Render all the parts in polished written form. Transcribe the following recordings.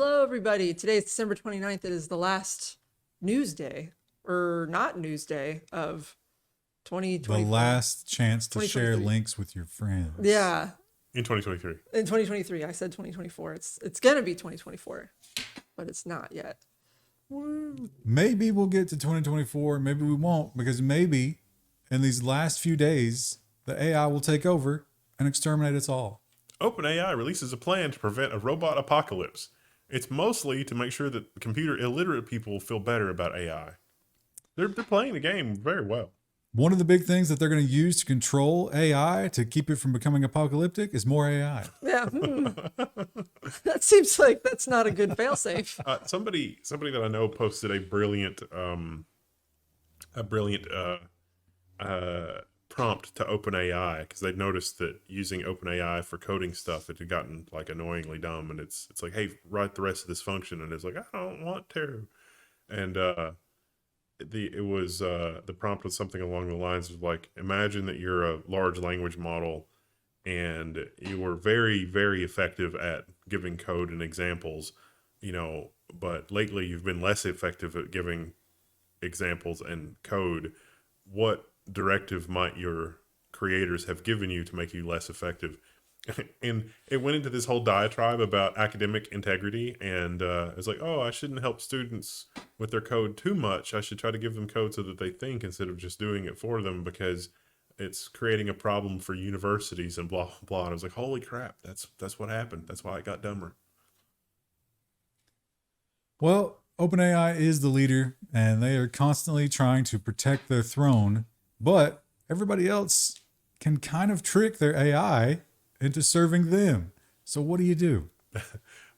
Hello, everybody. Today is December 29th. It is the last news day, or not news day, of 2024. The last chance to share 2023. links with your friends. Yeah, In 2023. in 2023. I said 2024. It's going to be 2024, but it's not yet. Maybe we'll get to 2024. Maybe we won't, because maybe in these last few days, the AI will take over and exterminate us all. OpenAI releases a plan to prevent a robot apocalypse. It's mostly to make sure that computer illiterate people feel better about AI. They're playing the game very well. One of the big things that they're going to use to control AI to keep it from becoming apocalyptic is more AI. Yeah. That seems like that's not a good failsafe. Somebody that I know posted a brilliant prompt to OpenAI because they'd noticed that using OpenAI for coding stuff, it had gotten like annoyingly dumb, and it's like, hey, write the rest of this function, and it's like, I don't want to, and the prompt was something along the lines of like, imagine that you're a large language model and you were very, very effective at giving code and examples, but lately you've been less effective at giving examples and code. What directive might your creators have given you to make you less effective? And it went into this whole diatribe about academic integrity, and it's like, oh, I shouldn't help students with their code too much. I should try to give them code so that they think instead of just doing it for them, because it's creating a problem for universities and blah, blah, blah. And I was like, holy crap, that's what happened. That's why it got dumber. Well, OpenAI is the leader, and they are constantly trying to protect their throne, but everybody else can kind of trick their AI into serving them. So what do you do?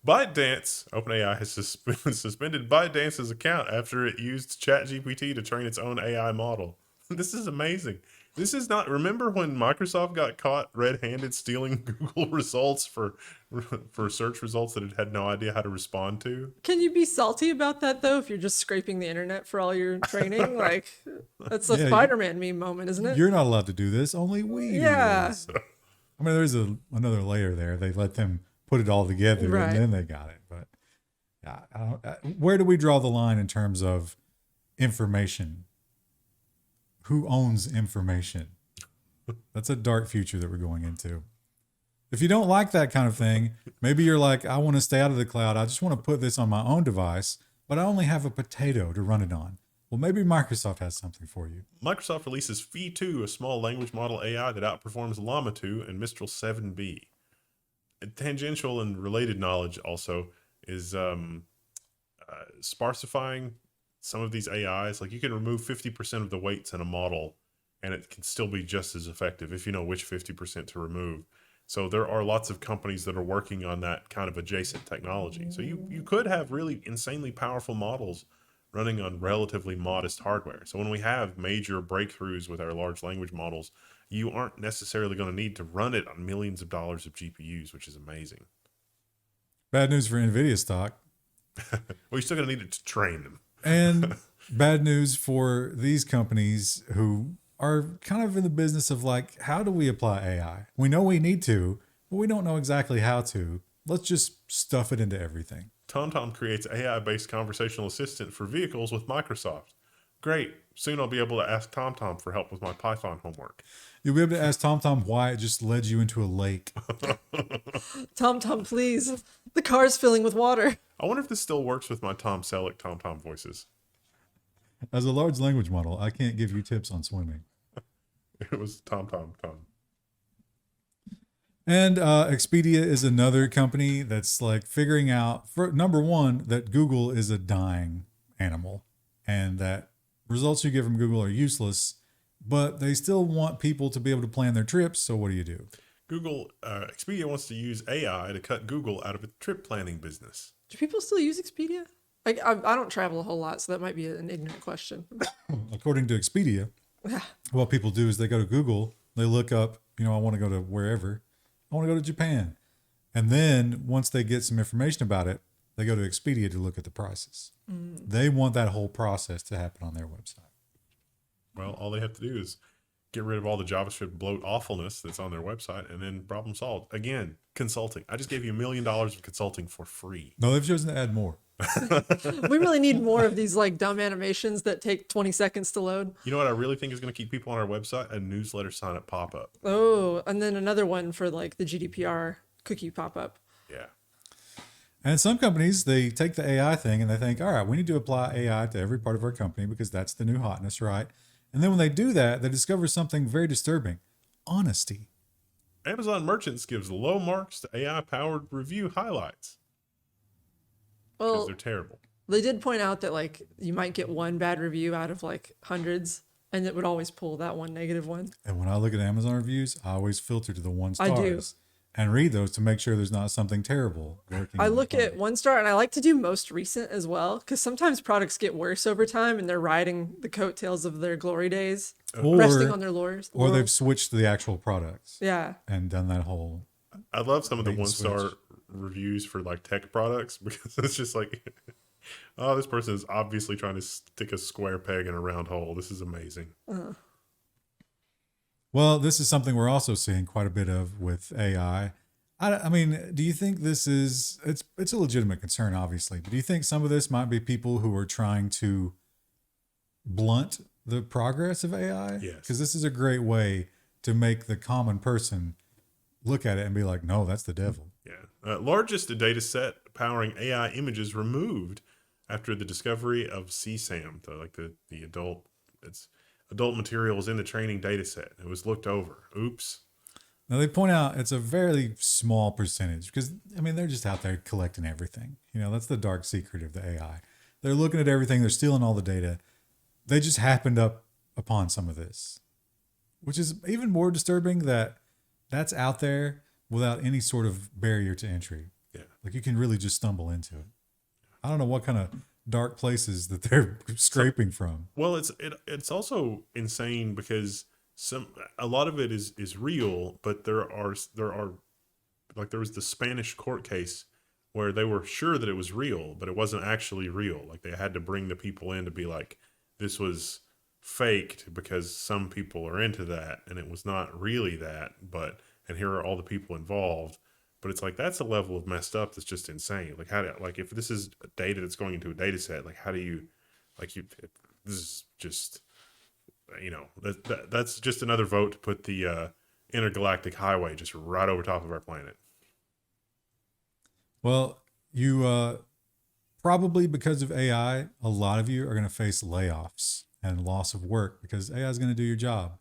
ByteDance, OpenAI has suspended ByteDance's account after it used ChatGPT to train its own AI model. This is amazing. This is not, remember when Microsoft got caught red-handed stealing Google results for search results that it had no idea how to respond to? Can you be salty about that, though, if you're just scraping the internet for all your training? Like, that's a Spider-Man meme moment, isn't it? You're not allowed to do this. Only we do Yeah. this. I mean, there's another layer there. They let them put it all together, Right. and then they got it. But where do we draw the line in terms of information? Who owns information? That's a dark future that we're going into. If you don't like that kind of thing, maybe you're like, I want to stay out of the cloud. I just want to put this on my own device, but I only have a potato to run it on. Well, maybe Microsoft has something for you. Microsoft releases Phi 2, a small language model AI that outperforms Llama 2 and Mistral 7B. Tangential and related knowledge also is sparsifying some of these AIs. Like, you can remove 50% of the weights in a model and it can still be just as effective if you know which 50% to remove. So there are lots of companies that are working on that kind of adjacent technology. So you could have really insanely powerful models running on relatively modest hardware. So when we have major breakthroughs with our large language models, you aren't necessarily going to need to run it on millions of dollars of GPUs, which is amazing. Bad news for NVIDIA stock. Well, you're still going to need it to train them. And bad news for these companies who are kind of in the business of like, how do we apply AI? We know we need to, but we don't know exactly how to. Let's just stuff it into everything. TomTom creates AI-based conversational assistant for vehicles with Microsoft. Great. Soon I'll be able to ask TomTom for help with my Python homework. You'll be able to ask TomTom why it just led you into a lake. TomTom, please. The car's filling with water. I wonder if this still works with my Tom Selleck TomTom voices. As a large language model, I can't give you tips on swimming. It was TomTom. And Expedia is another company that's like figuring out, for number one, that Google is a dying animal and that results you get from Google are useless, but they still want people to be able to plan their trips. So what do you do? Expedia wants to use AI to cut Google out of its trip planning business. Do people still use Expedia? I don't travel a whole lot, so that might be an ignorant question. According to Expedia, what people do is they go to Google, they look up, I want to go to wherever. I want to go to Japan. And then once they get some information about it, they go to Expedia to look at the prices. They want that whole process to happen on their website. Well, all they have to do is get rid of all the JavaScript bloat awfulness that's on their website, and then problem solved. Again, consulting. I just gave you $1 million of consulting for free. No, they've chosen to add more. We really need more of these like dumb animations that take 20 seconds to load. You know what I really think is going to keep people on our website? A newsletter sign up pop up. Oh, and then another one for like the GDPR cookie pop up. Yeah. And some companies, they take the AI thing and they think, all right, we need to apply AI to every part of our company because that's the new hotness, right? And then when they do that, they discover something very disturbing: honesty. Amazon Merchants gives low marks to AI powered review highlights because Well, they're terrible. they did point out that like you might get one bad review out of like hundreds, and it would always pull that one negative one. And when I look at Amazon reviews, I always filter to the 1 I stars do. and read those to make sure there's not something terrible lurking. I in the look at product. 1 star, and I like to do most recent as well, because sometimes products get worse over time and they're riding the coattails of their glory days, resting on their laurels. Or they've switched to the actual products Yeah. and done that whole. I love some of the Bait and 1 star switch. reviews for like tech products because it's just like, oh, this person is obviously trying to stick a square peg in a round hole. This is amazing. Well, this is something we're also seeing quite a bit of with AI. I mean, do you think this is, it's a legitimate concern, obviously, but do you think some of this might be people who are trying to blunt the progress of AI? Yes. Because this is a great way to make the common person look at it and be like, no, that's the devil. Yeah. Largest data set powering AI images removed after the discovery of CSAM, the adult, it's adult materials in the training data set. It was looked over. Oops. Now they point out it's a very small percentage because, I mean, they're just out there collecting everything. You know, that's the dark secret of the AI. They're looking at everything. They're stealing all the data. They just happened up upon some of this, which is even more disturbing that that's out there without any sort of barrier to entry. Yeah. Like you can really just stumble into it. I don't know what kind of dark places that they're scraping from. Well, it's also insane because a lot of it is real, but there are like there was the Spanish court case where they were sure that it was real, but it wasn't actually real. Like they had to bring the people in to be like, this was faked because some people are into that and it was not really that, and here are all the people involved. But it's like, that's a level of messed up that's just insane. Like if this is data that's going into a data set, like how do you, this is just, that's just another vote to put the intergalactic highway just right over top of our planet. Well, you probably because of AI, a lot of you are going to face layoffs and loss of work because AI is going to do your job.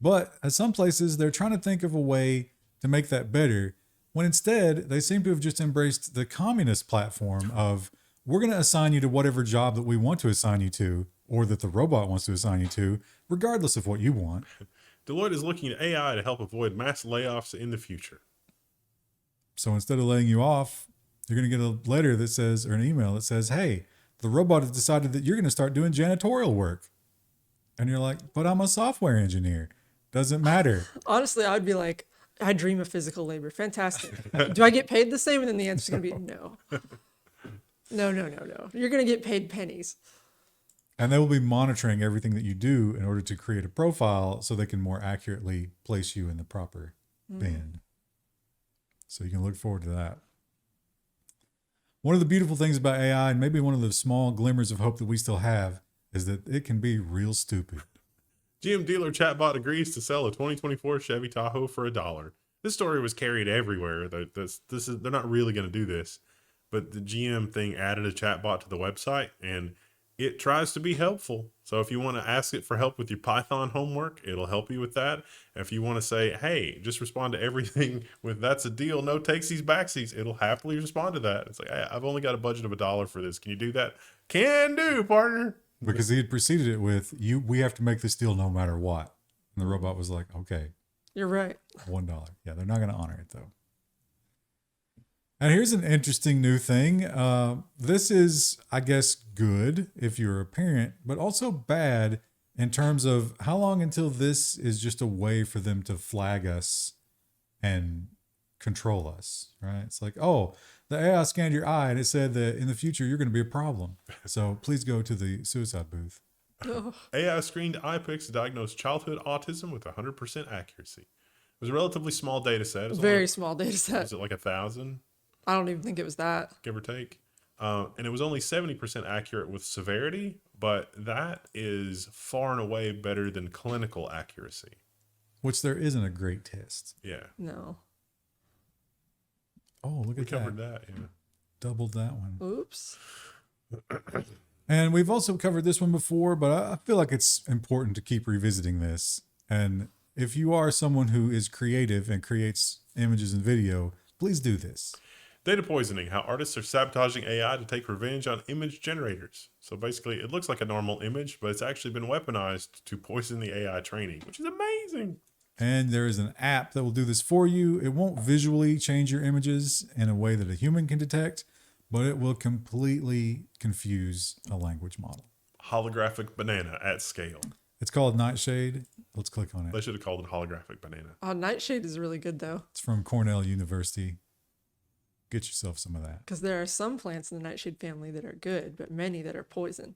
But at some places, they're trying to think of a way to make that better, when instead they seem to have just embraced the communist platform of, we're going to assign you to whatever job that we want to assign you to, or that the robot wants to assign you to, regardless of what you want. Deloitte is looking at AI to help avoid mass layoffs in the future. So instead of laying you off, you're going to get a letter that says, or an email that says, hey, the robot has decided that you're going to start doing janitorial work. And you're like, but I'm a software engineer. Doesn't matter. Honestly, I would be like, I dream of physical labor. Fantastic. Do I get paid the same? And then the answer is going to be no. No. You're going to get paid pennies. And they will be monitoring everything that you do in order to create a profile so they can more accurately place you in the proper bin. So you can look forward to that. One of the beautiful things about AI, and maybe one of the small glimmers of hope that we still have, is that it can be real stupid. GM dealer chatbot agrees to sell a 2024 Chevy Tahoe for $1. This story was carried everywhere. They're not really going to do this, but the GM thing added a chatbot to the website, and it tries to be helpful. So if you want to ask it for help with your Python homework, it'll help you with that. If you want to say, hey, just respond to everything with "that's a deal, no takesies, backsies," it'll happily respond to that. It's like, hey, I've only got a budget of $1 for this. Can you do that? Can do, partner. Because he had preceded it with, we have to make this deal no matter what. And the robot was like, okay, You're right. $1. Yeah, they're not going to honor it though. And here's an interesting new thing. This is, I guess, good if you're a parent, but also bad in terms of how long until this is just a way for them to flag us and control us, right? It's like, oh, the AI scanned your eye and it said that in the future you're going to be a problem. So please go to the suicide booth. Oh, AI screened eye pics to diagnose childhood autism with 100% accuracy. It was a relatively small data set. It was very only, small data set. was it like 1,000, I don't even think it was that. give or take? And it was only 70% accurate with severity, but that is far and away better than clinical accuracy. Which there isn't a great test. Yeah. No. Oh, look We at covered that. that. Yeah. Doubled that one. Oops. And we've also covered this one before, but I feel like it's important to keep revisiting this. And if you are someone who is creative and creates images and video, please do this. Data poisoning, how artists are sabotaging AI to take revenge on image generators. So basically, it looks like a normal image, but it's actually been weaponized to poison the AI training, which is amazing. And there is an app that will do this for you. It won't visually change your images in a way that a human can detect, but it will completely confuse a language model. Holographic banana at scale. It's called Nightshade. Let's click on They it. should have called it holographic banana. Oh, Nightshade is really good though, It's from Cornell University. Get yourself some of that. because there are some plants in the nightshade family that are good, but many that are poison.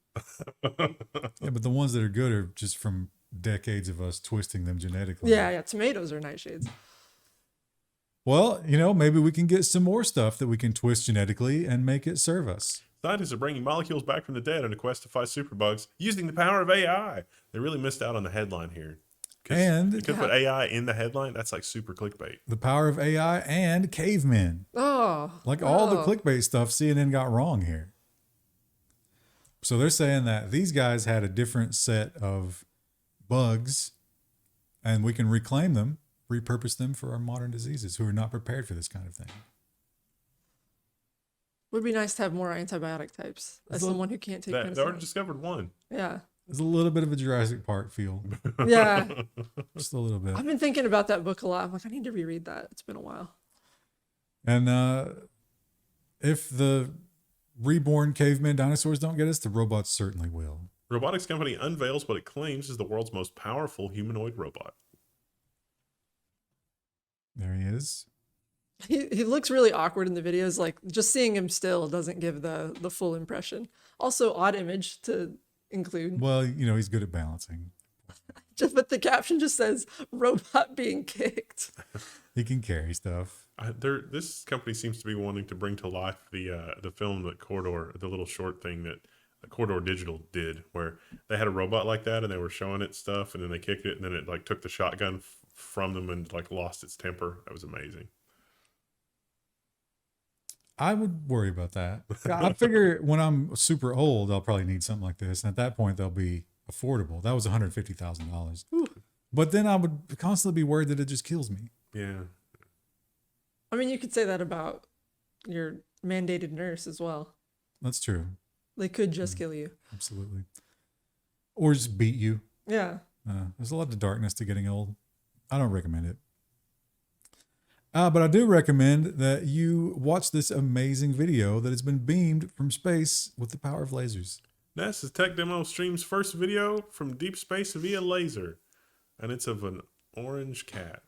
Yeah, but the ones that are good are just from decades of us twisting them genetically. Yeah, tomatoes are nightshades. Well, maybe we can get some more stuff that we can twist genetically and make it serve us. Scientists are bringing molecules back from the dead in a quest to fight superbugs using the power of AI. They really missed out on the headline here. And you could put AI in the headline. That's like super clickbait. the power of AI and cavemen. Oh, Like all the oh. clickbait stuff CNN got wrong here. So they're saying that these guys had a different set of bugs and we can reclaim them, repurpose them for our modern diseases who are not prepared for this kind of thing. Would be nice to have more antibiotic types as So someone who can't take They already penicillin. discovered one. Yeah, There's a little bit of a Jurassic Park feel. yeah. Just a little bit. I've been thinking about that book a lot. I'm like, I need to reread that. It's been a while. And if the reborn caveman dinosaurs don't get us, the robots certainly will. Robotics company unveils what it claims is the world's most powerful humanoid robot. There he is. He looks really awkward in the videos. Like just seeing him still doesn't give the full impression. Also, odd image to include. Well, he's good at balancing. But the caption just says "robot being kicked." He can carry stuff. This company seems to be wanting to bring to life the film that Corridor, the little short thing that Corridor Digital did, where they had a robot like that and they were showing it stuff, and then they kicked it, and then it like took the shotgun from them and like lost its temper. That was amazing. I would worry about that. I figure when I'm super old, I'll probably need something like this. And at that point, they'll be affordable. That was $150,000. But then I would constantly be worried that it just kills me. Yeah. I mean, you could say that about your mandated nurse as well. That's true. They could just kill you. Absolutely. Or just beat you. Yeah. There's a lot of darkness to getting old. I don't recommend it. But I do recommend that you watch this amazing video that has been beamed from space with the power of lasers. NASA's tech demo streams first video from deep space via laser, and it's of an orange cat.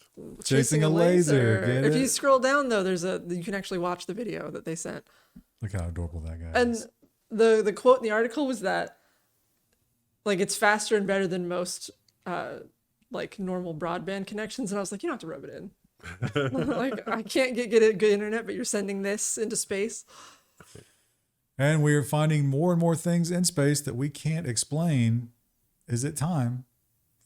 Chasing a laser. Get If it? you scroll down though, you can actually watch the video that they sent. Look how adorable that guy And is. the quote in the article was that like it's faster and better than most like normal broadband connections. And I was like, you don't have to rub it in. Like I can't get good internet, but you're sending this into space. And we are finding more and more things in space that we can't explain. Is it time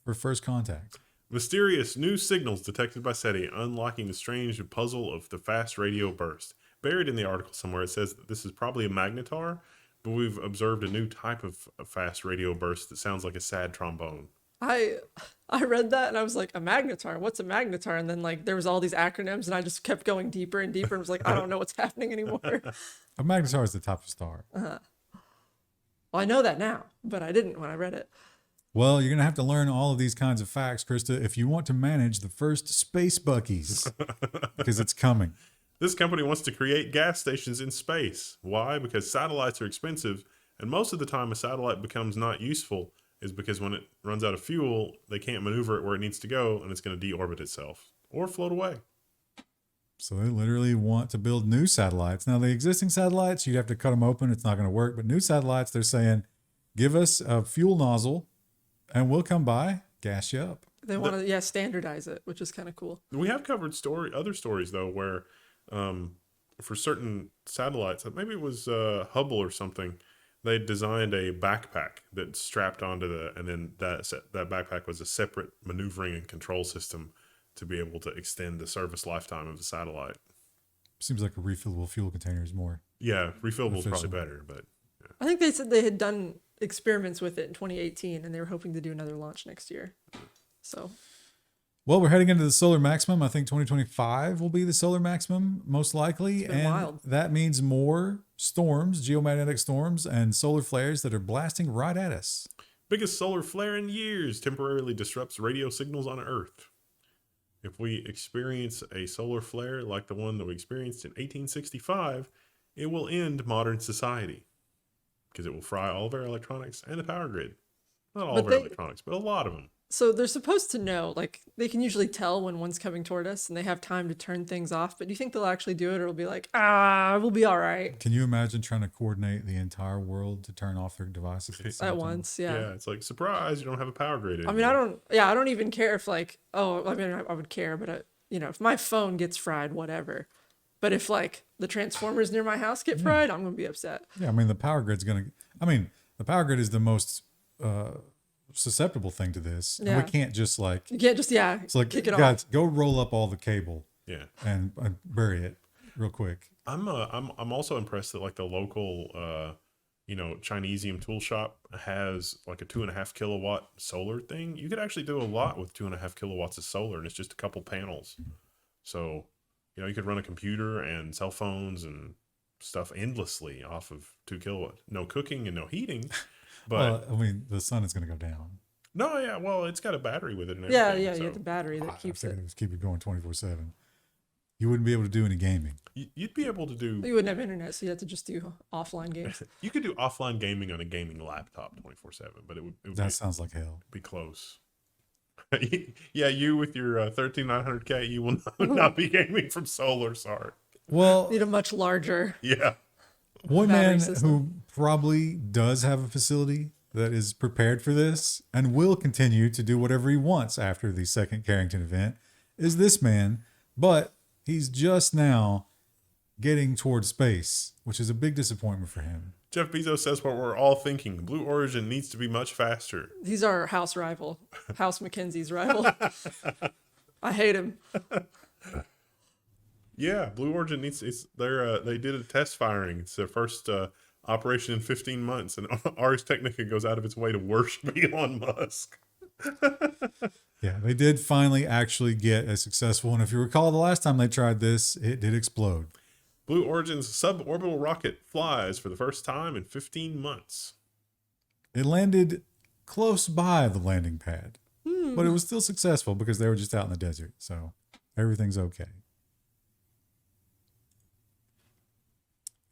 for first contact? Mysterious new signals detected by SETI, unlocking the strange puzzle of the fast radio burst. Buried in the article somewhere, it says that this is probably a magnetar, but we've observed a new type of fast radio burst that sounds like a sad trombone. I read that and I was like, a magnetar? What's a magnetar? And then like there was all these acronyms and I just kept going deeper and deeper and was like, I don't know what's happening anymore. A magnetar is the type of star. Well, I know that now, but I didn't when I read it. Well, you're going to have to learn all of these kinds of facts, Krista, if you want to manage the first space buckies, because it's coming. This company wants to create gas stations in space. Why? Because satellites are expensive, and most of the time a satellite becomes not useful is because when it runs out of fuel, they can't maneuver it where it needs to go, and it's going to deorbit itself or float away. So they literally want to build new satellites. Now, the existing satellites, you'd have to cut them open. It's not going to work. But new satellites, they're saying, give us a fuel nozzle, and we'll come by, gas you up. They want to, standardize it, which is kind of cool. We have covered other stories though, where for certain satellites, maybe it was Hubble or something, they designed a backpack that strapped onto and then that backpack was a separate maneuvering and control system to be able to extend the service lifetime of the satellite. Seems like a refillable fuel container is more. Yeah, refillable is probably better, but yeah. I think they said they had done experiments with it in 2018, and they were hoping to do another launch next year. So, well, we're heading into the solar maximum. I think 2025 will be the solar maximum, most likely. It's been wild. That means more storms, geomagnetic storms, and solar flares that are blasting right at us. Biggest solar flare in years temporarily disrupts radio signals on Earth. If we experience a solar flare like the one that we experienced in 1865, it will end modern society because it will fry all of our electronics and the power grid. Not all of our electronics, but a lot of them. So they're supposed to know, like, they can usually tell when one's coming toward us and they have time to turn things off. But do you think they'll actually do it, or it'll be like, we'll be all right? Can you imagine trying to coordinate the entire world to turn off their devices at once? Yeah. Yeah, it's like, surprise, you don't have a power grid anymore. I mean, I don't even care if, like, I would care, but, if my phone gets fried, whatever. But if, like, the transformers near my house get fried, I'm going to be upset. Yeah, I mean, the power grid is the most susceptible thing to this. Yeah. And we can't just you can't just it's like, kick it guys, off. go roll up all the cable. Yeah. And bury it real quick. I'm also impressed that like the local Chinesium tool shop has like a 2.5 kilowatt solar thing. You could actually do a lot with 2.5 kilowatts of solar, and it's just a couple panels. So, you could run a computer and cell phones and stuff endlessly off of 2 kilowatts. No cooking and no heating. But the sun is going to go down. No, yeah, well, it's got a battery with it and Yeah, everything. yeah, you have the battery that keeps it. Keep it going 24/7. You wouldn't be able to do any gaming. You'd be able to do. You wouldn't have internet, so you have to just do offline games. You could do offline gaming on a gaming laptop 24/7, but it would sounds like hell. Be close. Yeah, you with your 13900K, you will not be gaming from solar. Sorry. Well, need a much larger. Yeah. One man who probably does have a facility that is prepared for this and will continue to do whatever he wants after the second Carrington event is this man, but he's just now getting towards space, which is a big disappointment for him. Jeff Bezos says what we're all thinking. Blue Origin needs to be much faster. He's our house rival, House McKenzie's rival. I hate him. Yeah, Blue Origin needs. They did a test firing. It's their first operation in 15 months, and Ars Technica goes out of its way to worship Elon Musk. Yeah, they did finally actually get a successful. And if you recall, the last time they tried this, it did explode. Blue Origin's suborbital rocket flies for the first time in 15 months. It landed close by the landing pad, but it was still successful because they were just out in the desert. So everything's okay.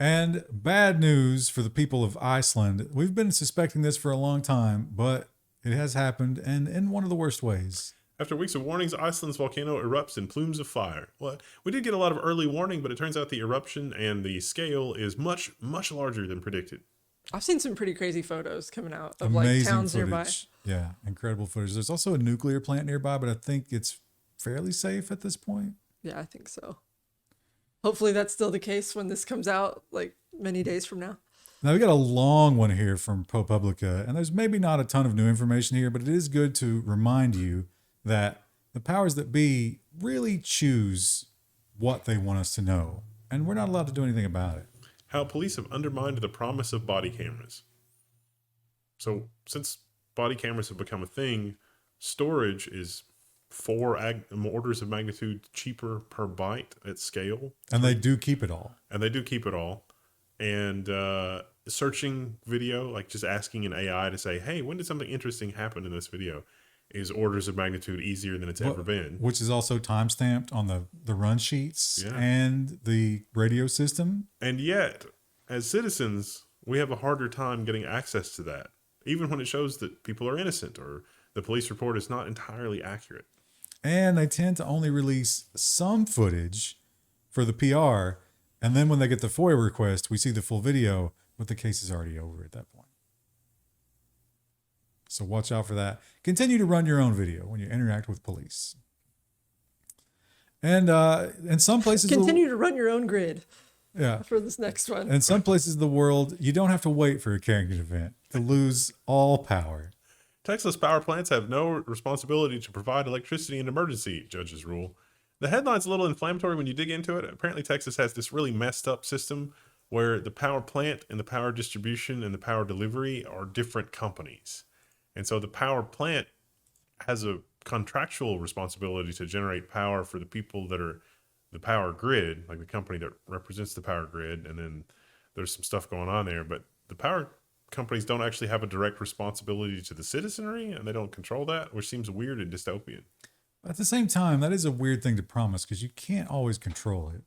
And bad news for the people of Iceland. We've been suspecting this for a long time, but it has happened, and in one of the worst ways. After weeks of warnings, Iceland's volcano erupts in plumes of fire. Well, we did get a lot of early warning, but it turns out the eruption and the scale is much, much larger than predicted. I've seen some pretty crazy photos coming out of Amazing like towns footage. nearby. Yeah, incredible footage. There's also a nuclear plant nearby, but I think it's fairly safe at this point. Yeah, I think so. Hopefully that's still the case when this comes out, like many days from now. Now we got a long one here from ProPublica, and there's maybe not a ton of new information here, but it is good to remind you that the powers that be really choose what they want us to know, and we're not allowed to do anything about it. How police have undermined the promise of body cameras. So since body cameras have become a thing, storage is 4 orders of magnitude cheaper per byte at scale. And they do keep it all. And searching video, like just asking an AI to say, hey, when did something interesting happen in this video, is orders of magnitude easier than it's ever been. Which is also timestamped on the run sheets and the radio system. And yet, as citizens, we have a harder time getting access to that, even when it shows that people are innocent or the police report is not entirely accurate. And they tend to only release some footage for the PR. And then when they get the FOIA request, we see the full video, but the case is already over at that point. So watch out for that. Continue to run your own video when you interact with police. And in some places, Continue to run your own grid yeah. for this next one. In some places of the world, you don't have to wait for a carrying event to lose all power. Texas power plants have no responsibility to provide electricity in emergency, judges rule. The headline's a little inflammatory when you dig into it. Apparently, Texas has this really messed up system where the power plant and the power distribution and the power delivery are different companies. And so the power plant has a contractual responsibility to generate power for the people that are the power grid, like the company that represents the power grid. And then there's some stuff going on there, but the power companies don't actually have a direct responsibility to the citizenry, and they don't control that, which seems weird and dystopian. At the same time, that is a weird thing to promise because you can't always control it.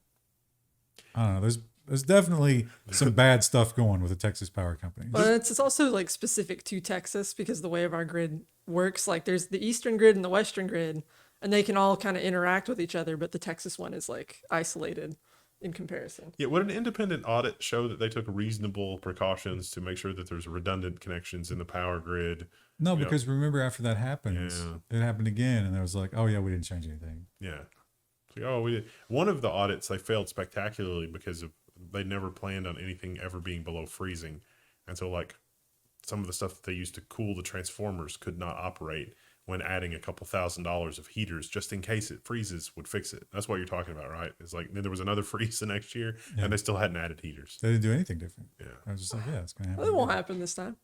I don't know. There's definitely some bad stuff going with the Texas power company. But it's also like specific to Texas because the way of our grid works, like there's the eastern grid and the western grid, and they can all kind of interact with each other, but the Texas one is like isolated in comparison. Yeah, would an independent audit show that they took reasonable precautions to make sure that there's redundant connections in the power grid? No, because remember after that happened, Yeah. it happened again, and it was like, oh yeah, we didn't change anything. Yeah. It's like, oh, we did. One of the audits, they failed spectacularly because they never planned on anything ever being below freezing. And so like some of the stuff that they used to cool the transformers could not operate when adding a couple $1,000s of heaters just in case it freezes would fix it. That's what you're talking about, right? It's like then there was another freeze the next year and they still hadn't added heaters. They didn't do anything different. Yeah. I was just like, yeah, it's going to happen. Well, it won't happen this time.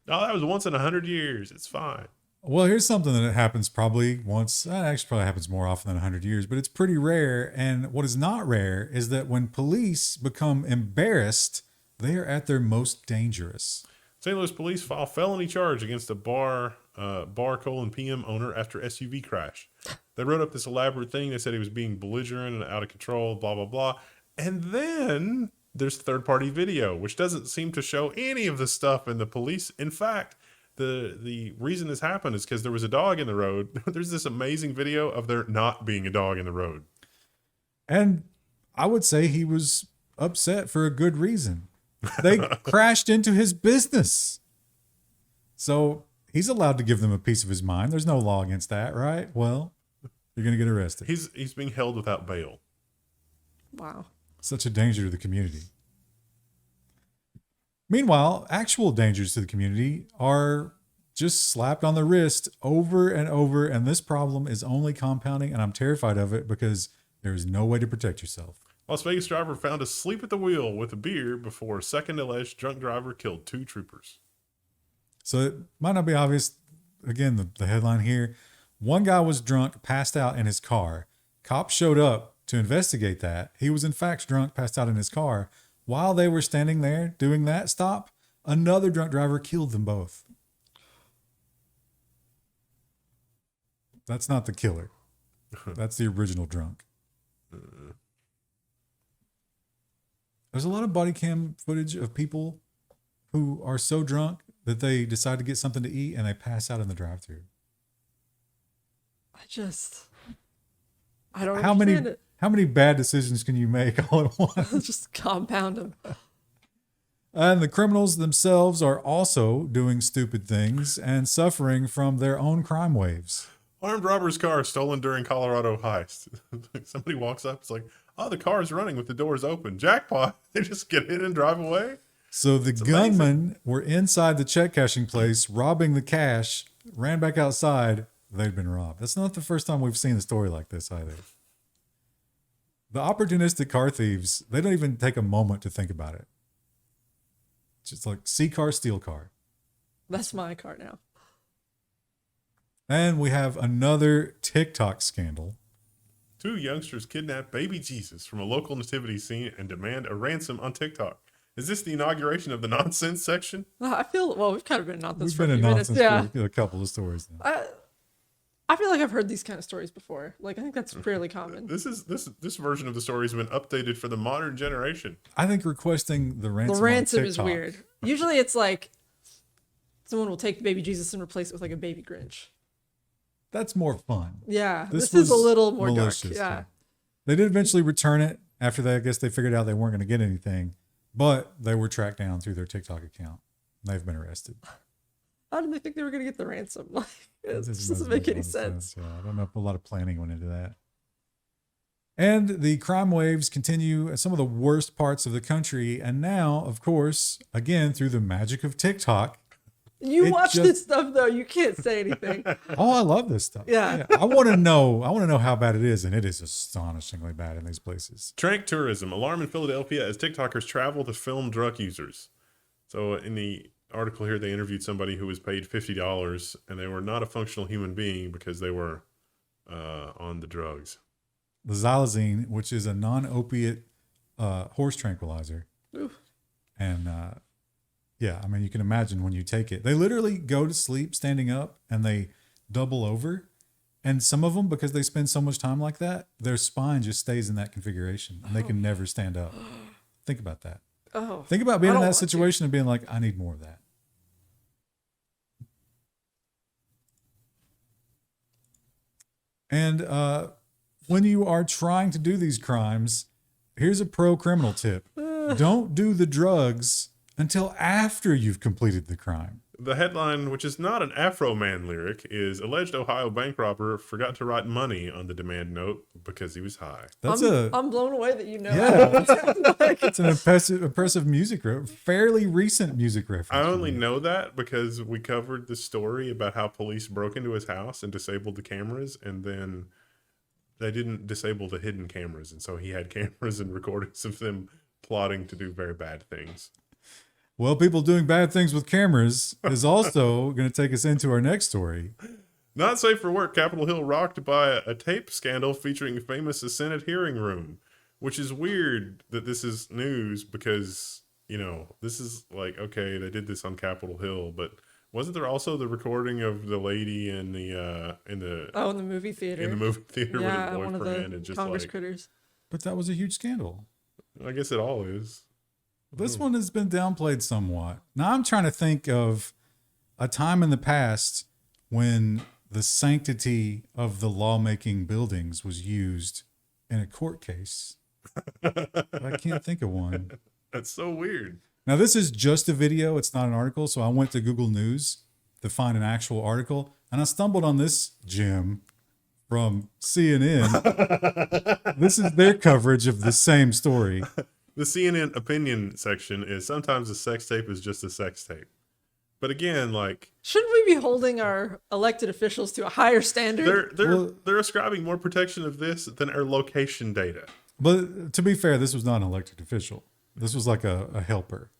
Oh, that was once in 100 years. It's fine. Well, here's something that happens probably once. Actually, probably happens more often than 100 years, but it's pretty rare. And what is not rare is that when police become embarrassed, they are at their most dangerous. St. Louis police file felony charge against a bar PM owner after SUV crash. They wrote up this elaborate thing. They said he was being belligerent and out of control, blah, blah, blah. And then there's third-party video, which doesn't seem to show any of the stuff in the police. In fact, the reason this happened is because there was a dog in the road. There's this amazing video of there not being a dog in the road. And I would say he was upset for a good reason. They crashed into his business. So he's allowed to give them a piece of his mind. There's no law against that, right? Well, you're going to get arrested. He's being held without bail. Wow. Such a danger to the community. Meanwhile, actual dangers to the community are just slapped on the wrist over and over, and this problem is only compounding, and I'm terrified of it because there is no way to protect yourself. Las Vegas driver found asleep at the wheel with a beer before a second alleged drunk driver killed 2 troopers. So it might not be obvious. Again, the headline here. One guy was drunk, passed out in his car. Cops showed up to investigate that. He was in fact drunk, passed out in his car. While they were standing there doing that stop, another drunk driver killed them both. That's not the killer. That's the original drunk. There's a lot of body cam footage of people who are so drunk that they decide to get something to eat and they pass out in the drive-thru. I don't understand it. How many bad decisions can you make all at once? Just compound them. And the criminals themselves are also doing stupid things and suffering from their own crime waves. Armed robber's car stolen during Colorado heist. Somebody walks up, it's like, oh, the car is running with the doors open. Jackpot. They just get in and drive away. So the gunmen were inside the check cashing place, robbing the cash, ran back outside. They'd been robbed. That's not the first time we've seen a story like this either. The opportunistic car thieves, they don't even take a moment to think about it. It's just like, see car, steal car. That's my car now. And we have another TikTok scandal. 2 youngsters kidnap baby Jesus from a local nativity scene and demand a ransom on TikTok. Is this the inauguration of the nonsense section? I feel, well, we've kind of been in nonsense We've for been a in few minutes. nonsense Yeah. for a couple of stories now. I feel like I've heard these kind of stories before. Like, I think that's fairly common. This version of the story has been updated for the modern generation. I think requesting the ransom, The ransom on is TikTok, weird. Usually it's like someone will take baby Jesus and replace it with like a baby Grinch. That's more fun. Yeah, This this is a was little more dark. malicious, Yeah. yeah. They did eventually return it after that. I guess they figured out they weren't going to get anything, but they were tracked down through their TikTok account. They've been arrested. How did they think they were going to get the ransom? Like, it That just doesn't make any sense. Yeah, I don't know if a lot of planning went into that. And the crime waves continue at some of the worst parts of the country. And now, of course, again, through the magic of TikTok. You watch this stuff, though. You can't say anything. Oh, I love this stuff. Yeah. I want to know how bad it is. And it is astonishingly bad in these places. Trank tourism. Alarm in Philadelphia as TikTokers travel to film drug users. So in the article here, they interviewed somebody who was paid $50 and they were not a functional human being because they were on the drugs. The xylazine, which is a non-opiate horse tranquilizer. Oof. And yeah, I mean, you can imagine when you take it, they literally go to sleep standing up and they double over. And some of them, because they spend so much time like that, their spine just stays in that configuration and they can never stand up. Think about that. Oh, Think about being in that situation and being like, I need more of that. And when you are trying to do these crimes, here's a pro criminal tip. Don't do the drugs until after you've completed the crime. The headline, which is not an Afro Man lyric, is alleged Ohio bank robber forgot to write money on the demand note because he was high. I'm blown away that you know. Yeah, it's an impressive music, fairly recent music reference. I only know that because we covered the story about how police broke into his house and disabled the cameras, and then they didn't disable the hidden cameras, and so he had cameras and recordings of them plotting to do very bad things. Well, people doing bad things with cameras is also going to take us into our next story. Not safe for work. Capitol Hill rocked by a tape scandal featuring famous Senate hearing room, which is weird that this is news because, you know, this is like, okay, they did this on Capitol Hill, but wasn't there also the recording of the lady in the movie theater? In the movie theater Yeah, with one her of boyfriend the and just Congress like, critters. But that was a huge scandal. I guess it all is. This one has been downplayed somewhat. Now I'm trying to think of a time in the past when the sanctity of the lawmaking buildings was used in a court case. I can't think of one. That's so weird. Now this is just a video. It's not an article. So I went to Google News to find an actual article and I stumbled on this gem from CNN. This is their coverage of the same story. The CNN opinion section is sometimes a sex tape is just a sex tape. But again, like, shouldn't we be holding our elected officials to a higher standard? They're ascribing more protection of this than our location data. But to be fair, this was not an elected official. This was like a helper.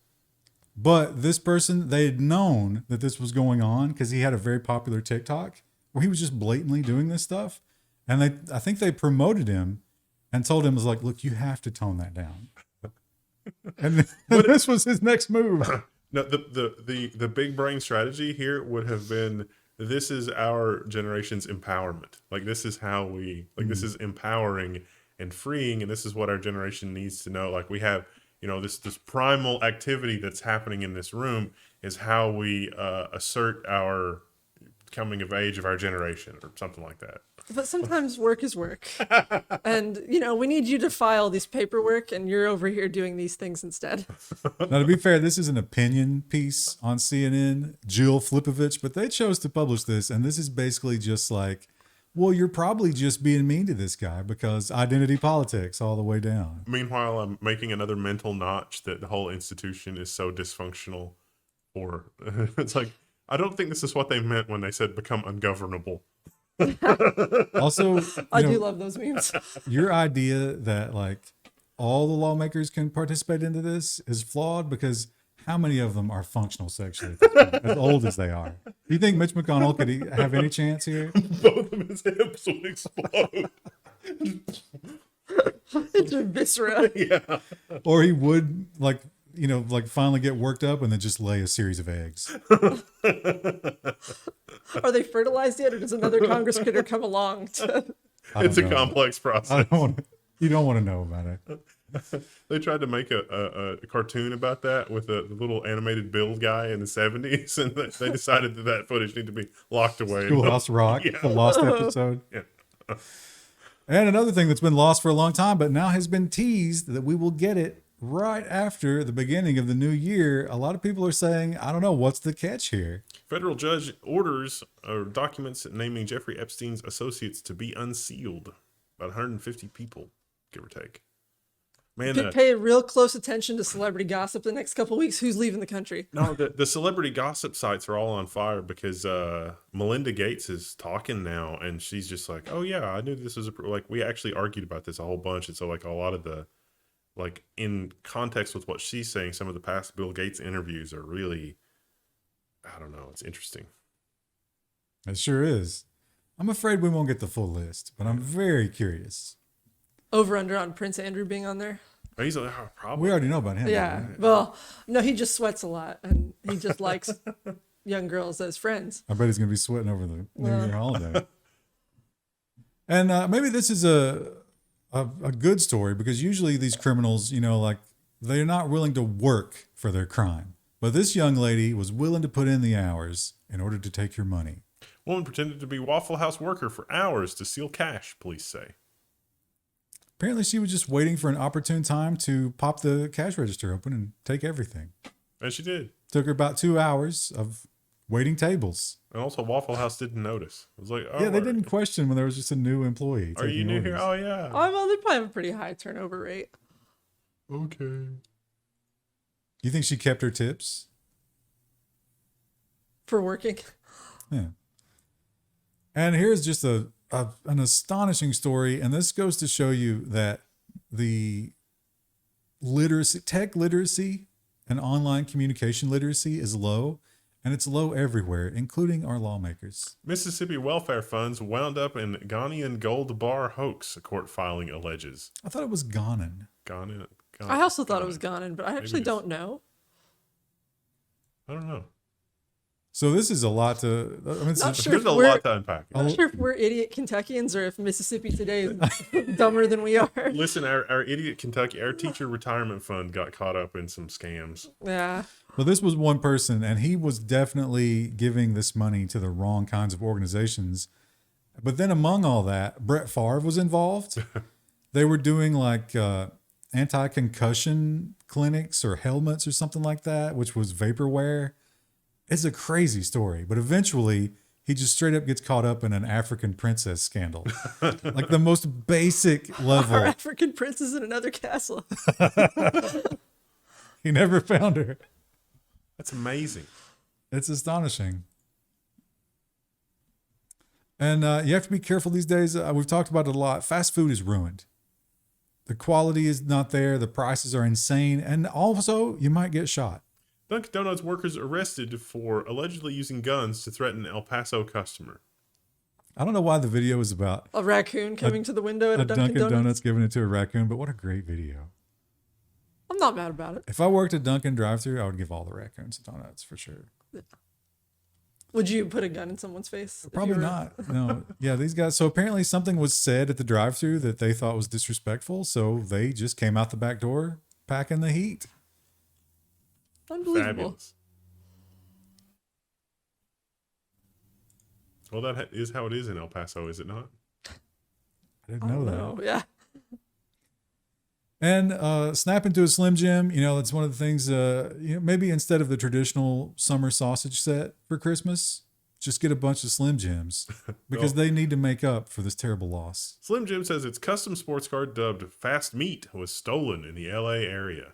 But this person, they had known that this was going on because he had a very popular TikTok where he was just blatantly doing this stuff. And I think they promoted him and told him, was like, look, you have to tone that down. And this was his next move. No, the big brain strategy here would have been, this is our generation's empowerment. Like, this is how we, like, this is empowering and freeing, and this is what our generation needs to know. Like, we have, you know, this primal activity that's happening in this room is how we assert our coming of age of our generation or something like that. But sometimes work is work. And, you know, we need you to file this paperwork and you're over here doing these things instead. Now, to be fair, this is an opinion piece on CNN, Jill Flipovich, but they chose to publish this. And this is basically just like, well, you're probably just being mean to this guy because identity politics all the way down. Meanwhile, I'm making another mental notch that the whole institution is so dysfunctional. Or it's like, I don't think this is what they meant when they said become ungovernable. Also, I do love those memes. Your idea that like all the lawmakers can participate into this is flawed because how many of them are functional sexually at this point, as old as they are? Do you think Mitch McConnell could have any chance here? Both of his hips would explode. It's a viscera. Yeah. Or he would like, you know, like finally get worked up and then just lay a series of eggs. Are they fertilized yet, or does another Congress critter come along? It's a complex process. You don't want to know about it. They tried to make a cartoon about that with the little animated build guy in the 70s, and they decided that footage needed to be locked away. Schoolhouse Rock, the lost episode. Yeah. And another thing that's been lost for a long time, but now has been teased that we will get it right after the beginning of the new year, a lot of people are saying, I don't know, what's the catch here? Federal judge orders documents naming Jeffrey Epstein's associates to be unsealed. About 150 people, give or take. Man, Pay real close attention to celebrity gossip the next couple weeks. Who's leaving the country? no, the celebrity gossip sites are all on fire because Melinda Gates is talking now, and she's just like, "Oh yeah, I knew this was like we actually argued about this a whole bunch." And so like a lot of the like in context with what she's saying, some of the past Bill Gates interviews are really, I don't know, it's interesting. It sure is. I'm afraid we won't get the full list, but I'm very curious. Over under on Prince Andrew being on there. He's like, oh, probably. We already know about him. Yeah. Right? Well, no, he just sweats a lot and he just likes young girls as friends. I bet he's going to be sweating over the New Year holiday. And maybe this is a good story because usually these criminals, you know, like they're not willing to work for their crime. But this young lady was willing to put in the hours in order to take your money. Woman pretended to be Waffle House worker for hours to steal cash, police say. Apparently she was just waiting for an opportune time to pop the cash register open and take everything. And she did. Took her about 2 hours of waiting tables. And also Waffle House didn't notice. It was like, oh, Yeah, they didn't question when there was just a new employee. Are you taking new here? orders. Oh, yeah. Oh, well, they probably have a pretty high turnover rate Okay. You think she kept her tips? for working. Yeah. And here's just an astonishing story. And this goes to show you that the tech literacy and online communication literacy is low. And it's low everywhere, including our lawmakers. Mississippi welfare funds wound up in Ghanaian gold bar hoax, a court filing alleges. I thought it was Ghanan. Ghana. I also thought it was Ghanan, but I actually it is. don't know. I don't know. So this is a lot to. I mean, Not sure There's if a we're- lot to unpack. I'm not sure if we're idiot Kentuckians or if Mississippi today is dumber than we are. Listen, our idiot Kentucky, our teacher retirement fund got caught up in some scams. Yeah. Well, this was one person, and he was definitely giving this money to the wrong kinds of organizations. But then among all that, Brett Favre was involved. They were doing like anti-concussion clinics or helmets or something like that, which was vaporware. It's a crazy story. But eventually, he just straight up gets caught up in an African princess scandal. Like the most basic level. Our African princess in another castle. He never found her. That's amazing. It's astonishing. And you have to be careful these days. We've talked about it a lot. Fast food is ruined. The quality is not there. The prices are insane. And also, you might get shot. Dunkin Donuts workers arrested for allegedly using guns to threaten El Paso customer. I don't know why the video is about A raccoon coming to the window at a Dunkin' Donuts. giving it to a raccoon, but what a great video. I'm not mad about it. If I worked at Dunkin' drive-thru, I would give all the raccoons donuts for sure. Would you put a gun in someone's face? if you Probably were- not. No. Yeah, these guys. So apparently something was said at the drive-thru that they thought was disrespectful. So they just came out the back door packing the heat. Unbelievable. Fabulous. Well, that is how it is in El Paso, is it not? I didn't know that. Oh, yeah. And snap into a Slim Jim, you know, that's one of the things, maybe instead of the traditional summer sausage set for Christmas, just get a bunch of Slim Jims because they need to make up for this terrible loss. Slim Jim says its custom sports car dubbed Fast Meat was stolen in the LA area.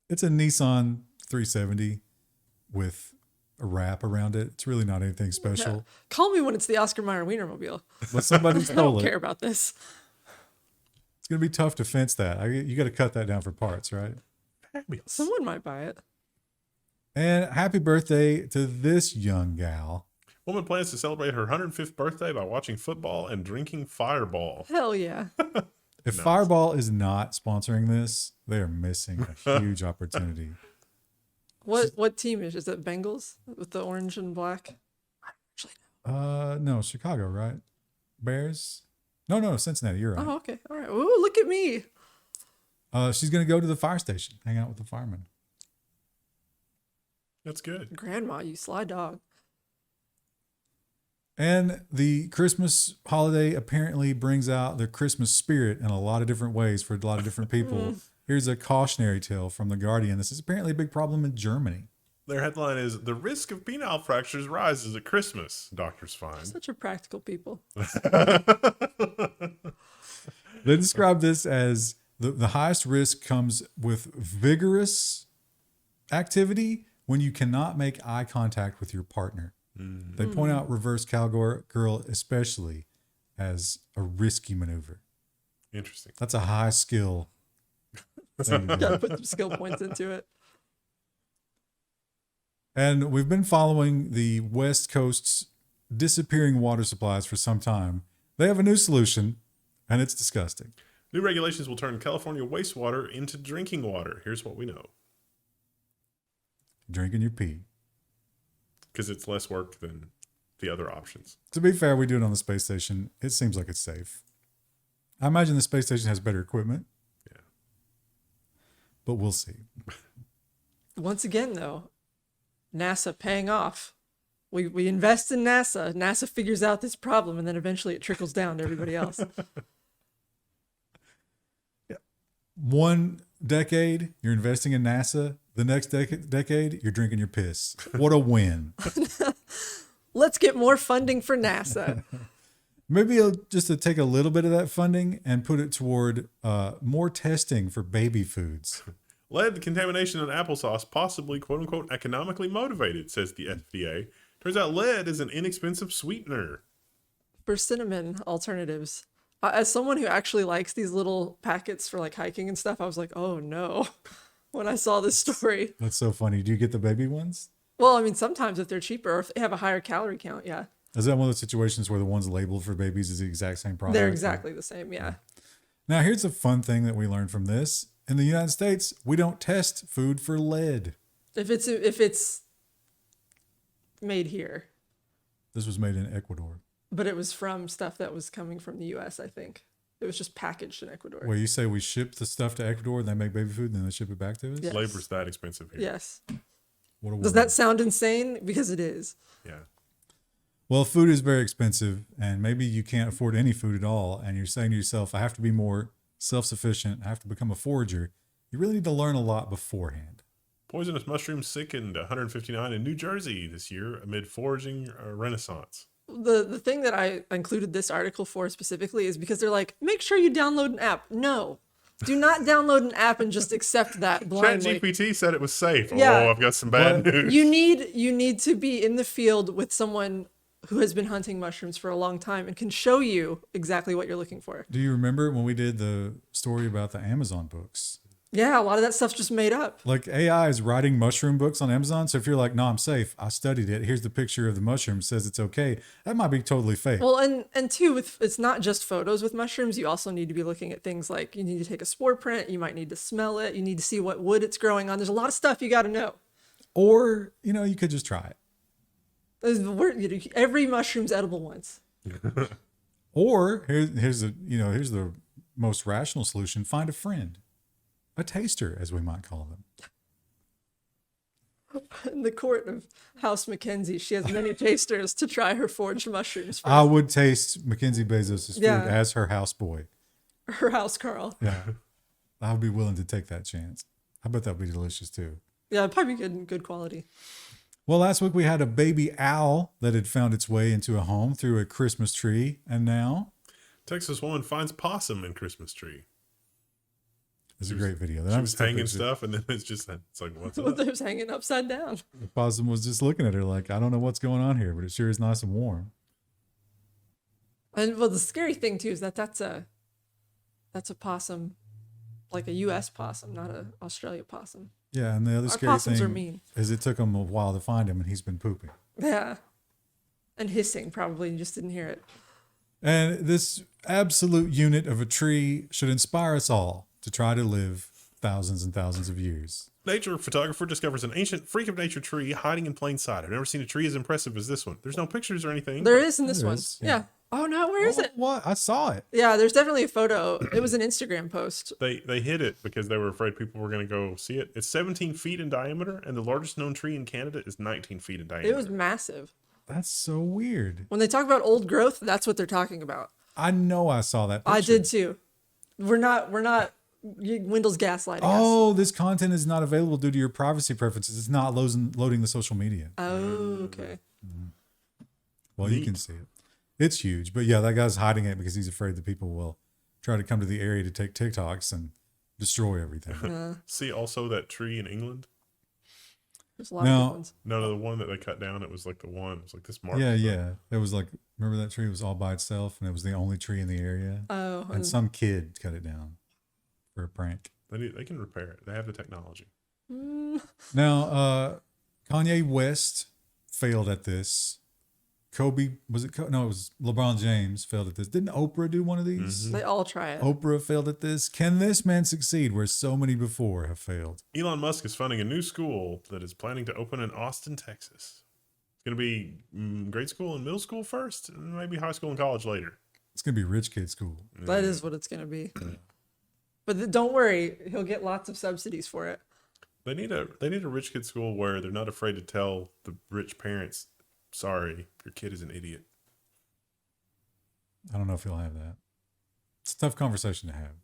It's a Nissan 370 with a wrap around it. It's really not anything special, Call me when it's the Oscar Mayer Wienermobile. but somebody I stole don't it. care about this. It's going to be tough to fence that. You got to cut that down for parts, right? Fabulous. Someone might buy it. And happy birthday to this young gal. Woman plans to celebrate her 105th birthday by watching football and drinking Fireball. Hell yeah. If Fireball is not sponsoring this, they are missing a huge opportunity. What team is it? Bengals with the orange and black? No, Chicago, right? Bears? No, Cincinnati. You're right. Oh, okay. All right. Ooh, look at me. She's gonna go to the fire station, hang out with the firemen. That's good. Grandma, you sly dog. And the Christmas holiday apparently brings out the Christmas spirit in a lot of different ways for a lot of different people. Here's a cautionary tale from The Guardian. This is apparently a big problem in Germany. Their headline is, "The risk of penile fractures rises at Christmas, doctors find." Such a practical people. They describe this as the highest risk comes with vigorous activity when you cannot make eye contact with your partner. They point out reverse cowgirl especially as a risky maneuver. Interesting. That's a high skill thing to do. Gotta put some skill points into it. And we've been following the West Coast's disappearing water supplies for some time. They have a new solution, and it's disgusting. New regulations will turn California wastewater into drinking water. Here's what we know. Drinking your pee. Because it's less work than the other options. To be fair, we do it on the space station. It seems like it's safe. I imagine the space station has better equipment. Yeah. But we'll see. Once again, though, NASA paying off. We invest in NASA. NASA figures out this problem, and then eventually it trickles down to everybody else. One decade, you're investing in NASA. The next decade, you're drinking your piss. What a win. Let's get more funding for NASA. Maybe just to take a little bit of that funding and put it toward more testing for baby foods. Lead contamination in applesauce, possibly quote unquote economically motivated, says the FDA. Turns out lead is an inexpensive sweetener. For cinnamon alternatives. As someone who actually likes these little packets for like hiking and stuff, I was like, oh no, when I saw this story. That's so funny. Do you get the baby ones? Well, I mean, sometimes if they're cheaper or if they have a higher calorie count, yeah. Is that one of those situations where the ones labeled for babies is the exact same product? They're exactly the same, yeah. Now, here's a fun thing that we learned from this. In the United States, we don't test food for lead. If it's made here. This was made in Ecuador. But it was from stuff that was coming from the US, I think. It was just packaged in Ecuador. Where you say we ship the stuff to Ecuador and they make baby food and then they ship it back to us? Yes. Labor's that expensive here. Yes. What a Does world. that sound insane? Because it is. Yeah. Well, food is very expensive and maybe you can't afford any food at all. And you're saying to yourself, I have to be more self-sufficient. I have to become a forager. You really need to learn a lot beforehand. Poisonous mushrooms sickened 159 in New Jersey this year amid foraging renaissance. The thing that I included this article for specifically is because they're like, make sure you download an app. No. Do not download an app and just accept that blindly. ChatGPT said it was safe. Yeah. Oh, I've got some bad news. You need to be in the field with someone who has been hunting mushrooms for a long time and can show you exactly what you're looking for. Do you remember when we did the story about the Amazon books? Yeah, a lot of that stuff's just made up. Like AI is writing mushroom books on Amazon. So if you're like, no, I'm safe. I studied it. Here's the picture of the mushroom. Says it's okay. That might be totally fake. Well, and two, it's not just photos with mushrooms. You also need to be looking at things like you need to take a spore print. You might need to smell it. You need to see what wood it's growing on. There's a lot of stuff you got to know. Or, you could just try it. Every mushroom's edible once. Or here's the most rational solution. Find a friend. A taster, as we might call them. In the court of House Mackenzie, she has many tasters to try her foraged mushrooms. I would taste Mackenzie Bezos' food Yeah. as her houseboy. Her house Carl. Yeah. I would be willing to take that chance. I bet that would be delicious too. Yeah, it'd probably be good quality. Well, last week we had a baby owl that had found its way into a home through a Christmas tree. And now Texas woman finds possum in Christmas tree. it's a great video. She was hanging stuff, and then it's like, what's up? It was hanging upside down. The possum was just looking at her like, I don't know what's going on here, but it sure is nice and warm. And well, the scary thing too is that's a possum, like a U.S. possum, not an Australia possum. Yeah, and the other Our scary possums are thing mean. is it took him a while to find him, and he's been pooping. Yeah, and hissing probably. You just didn't hear it. And this absolute unit of a tree should inspire us all to try to live thousands and thousands of years. Nature photographer discovers an ancient freak of nature tree hiding in plain sight. I've never seen a tree as impressive as this one. There's no pictures or anything. There is in this There one. is, Yeah. yeah. Oh no, where is it? What? I saw it. Yeah, there's definitely a photo. It was an Instagram post. They hid it because they were afraid people were going to go see it. It's 17 feet in diameter, and the largest known tree in Canada is 19 feet in diameter. It was massive. That's so weird. When they talk about old growth, that's what they're talking about. I know I saw that picture. I did too. We're not Windows gaslighting us. Oh, this content is not available due to your privacy preferences. It's not loading the social media. Oh, okay. Well, you can see it. It's huge. But yeah, that guy's hiding it because he's afraid that people will try to come to the area to take TikToks and destroy everything. See also that tree in England? There's a lot of good ones. No, the one that they cut down, it was like the one. It was like this mark. Yeah. It was like, remember that tree? It was all by itself and it was the only tree in the area. Oh. And some kid cut it down for a prank. They can repair it. They have the technology. Now, Kanye West failed at this. No, it was LeBron James failed at this. Didn't Oprah do one of these? They all try it. Oprah failed at this. Can this man succeed where so many before have failed? Elon Musk is funding a new school that is planning to open in Austin, Texas. It's going to be grade school and middle school first, and maybe high school and college later. It's going to be rich kid school. That is what it's going to be. But don't worry, he'll get lots of subsidies for it. They need a rich kid school where they're not afraid to tell the rich parents, sorry, your kid is an idiot. I don't know if he'll have that. It's a tough conversation to have.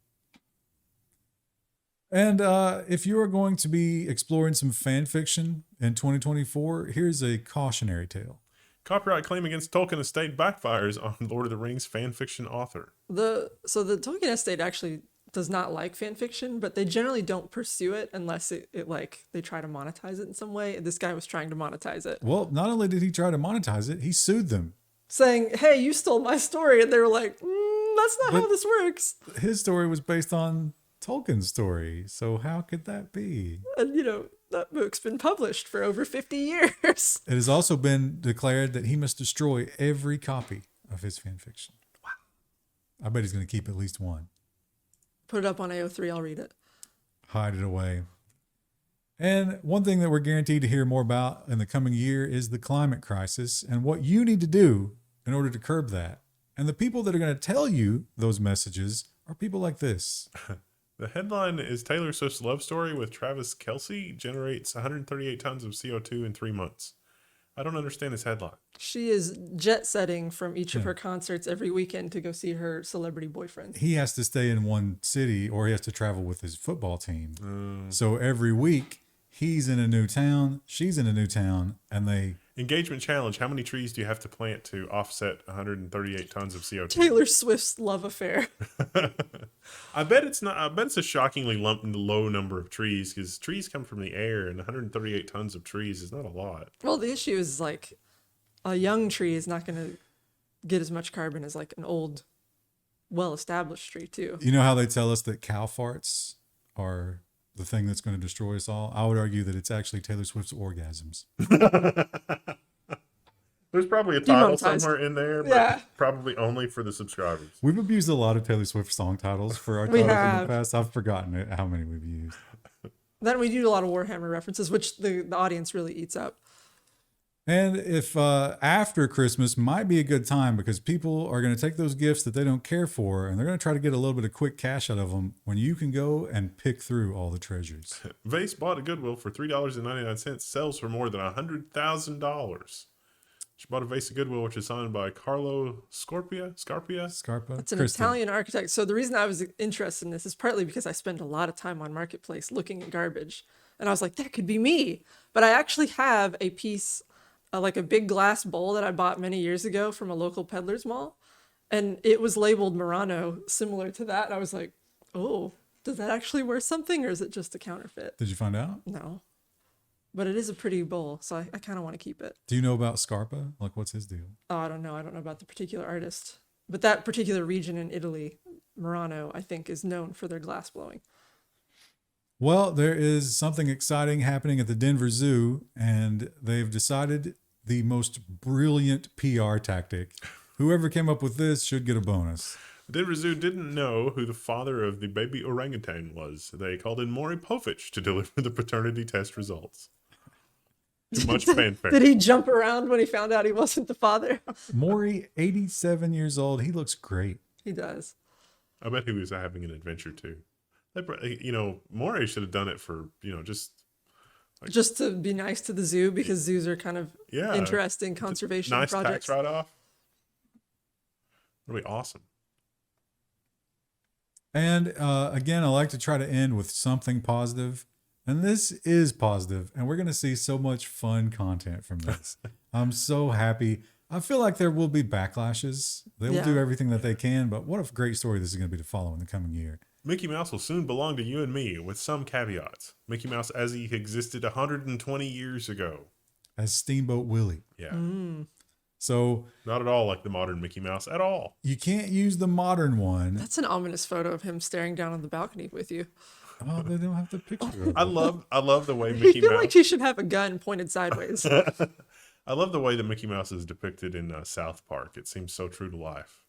And if you are going to be exploring some fan fiction in 2024, here's a cautionary tale. Copyright claim against Tolkien estate backfires on Lord of the Rings fan fiction author. The Tolkien estate actually does not like fan fiction, but they generally don't pursue it unless it like they try to monetize it in some way. This guy was trying to monetize it. Well, not only did he try to monetize it, he sued them. Saying, hey, you stole my story. And they were like, that's not how this works. His story was based on Tolkien's story. So how could that be? And, that book's been published for over 50 years. It has also been declared that he must destroy every copy of his fan fiction. Wow. I bet he's going to keep at least one. Put it up on AO3, I'll read it. Hide it away. And one thing that we're guaranteed to hear more about in the coming year is the climate crisis and what you need to do in order to curb that. And the people that are going to tell you those messages are people like this. The headline is Taylor Swift's love story with Travis Kelce generates 138 tons of CO2 in 3 months. I don't understand this headline. She is jet setting from each of her concerts every weekend to go see her celebrity boyfriend. He has to stay in one city or he has to travel with his football team. So every week he's in a new town, she's in a new town, and they... Engagement challenge. How many trees do you have to plant to offset 138 tons of CO2? Taylor Swift's love affair. I bet it's a shockingly low number of trees because trees come from the air and 138 tons of trees is not a lot. Well, the issue is like a young tree is not going to get as much carbon as like an old, well-established tree too. You know how they tell us that cow farts are the thing that's going to destroy us all? I would argue that it's actually Taylor Swift's orgasms. There's probably a title Demonetized. somewhere in there, but probably only for the subscribers. We've abused a lot of Taylor Swift song titles for our titles in the past. I've forgotten how many we've used. Then we do a lot of Warhammer references, which the audience really eats up. And if after Christmas might be a good time because people are going to take those gifts that they don't care for and they're going to try to get a little bit of quick cash out of them when you can go and pick through all the treasures. Vase bought at Goodwill for $3.99, sells for more than $100,000. She bought a vase at Goodwill, which is signed by Carlo Scarpa. It's an Italian architect. So the reason I was interested in this is partly because I spend a lot of time on Marketplace looking at garbage. And I was like, that could be me. But I actually have a piece, like a big glass bowl that I bought many years ago from a local peddler's mall. And it was labeled Murano, similar to that. And I was like, oh, does that actually worth something or is it just a counterfeit? Did you find out? No. But it is a pretty bowl, so I kind of want to keep it. Do you know about Scarpa? Like, what's his deal? Oh, I don't know. I don't know about the particular artist. But that particular region in Italy, Murano, I think, is known for their glass blowing. Well, there is something exciting happening at the Denver Zoo, and they've decided the most brilliant PR tactic. Whoever came up with this should get a bonus. Denver Zoo didn't know who the father of the baby orangutan was. They called in Maury Povich to deliver the paternity test results. Too much fanfare. Did he jump around when he found out he wasn't the father? Maury, 87 years old. He looks great. He does. I bet he was having an adventure too. Maury should have done it for, just Just to be nice to the zoo, because zoos are kind of Yeah, interesting conservation nice projects. tax write-off. Really awesome. And again, I like to try to end with something positive. And this is positive, and we're going to see so much fun content from this. I'm so happy. I feel like there will be backlashes. They will do everything that they can, but what a great story this is going to be to follow in the coming year. Mickey Mouse will soon belong to you and me, with some caveats. Mickey Mouse as he existed 120 years ago. As Steamboat Willie. Yeah. So Not at all like the modern Mickey Mouse at all. you can't use the modern one. That's an ominous photo of him staring down on the balcony with you. Oh, they don't have the picture of it. I love the way I Mickey feel Mouse. like he should have a gun pointed sideways. I love the way that Mickey Mouse is depicted in South Park. It seems so true to life.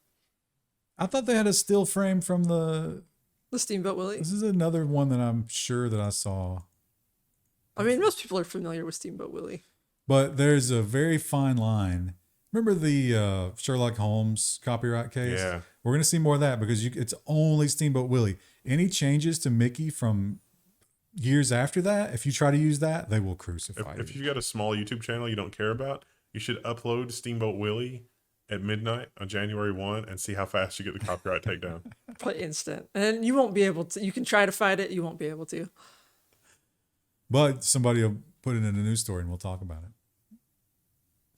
I thought they had a still frame from the... The Steamboat Willie. This is another one that I'm sure that I saw. I mean, most people are familiar with Steamboat Willie. But there's a very fine line. Remember the Sherlock Holmes copyright case? Yeah. We're going to see more of that because it's only Steamboat Willie. Any changes to Mickey from years after that, if you try to use that, they will crucify you. If you've got a small YouTube channel you don't care about, you should upload Steamboat Willie at midnight on January 1 and see how fast you get the copyright takedown. But instant. And you won't be able to. You can try to fight it. You won't be able to. But somebody will put it in a news story and we'll talk about it.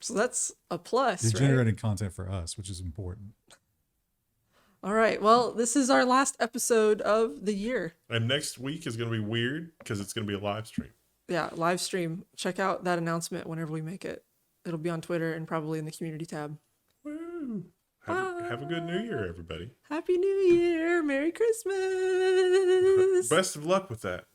So that's a plus, You're right? generating content for us, which is important. All right. Well, this is our last episode of the year. And next week is going to be weird because it's going to be a live stream. Yeah, live stream. Check out that announcement whenever we make it. It'll be on Twitter and probably in the community tab. Woo. Have a good New Year, everybody. Happy New Year. Merry Christmas. Best of luck with that.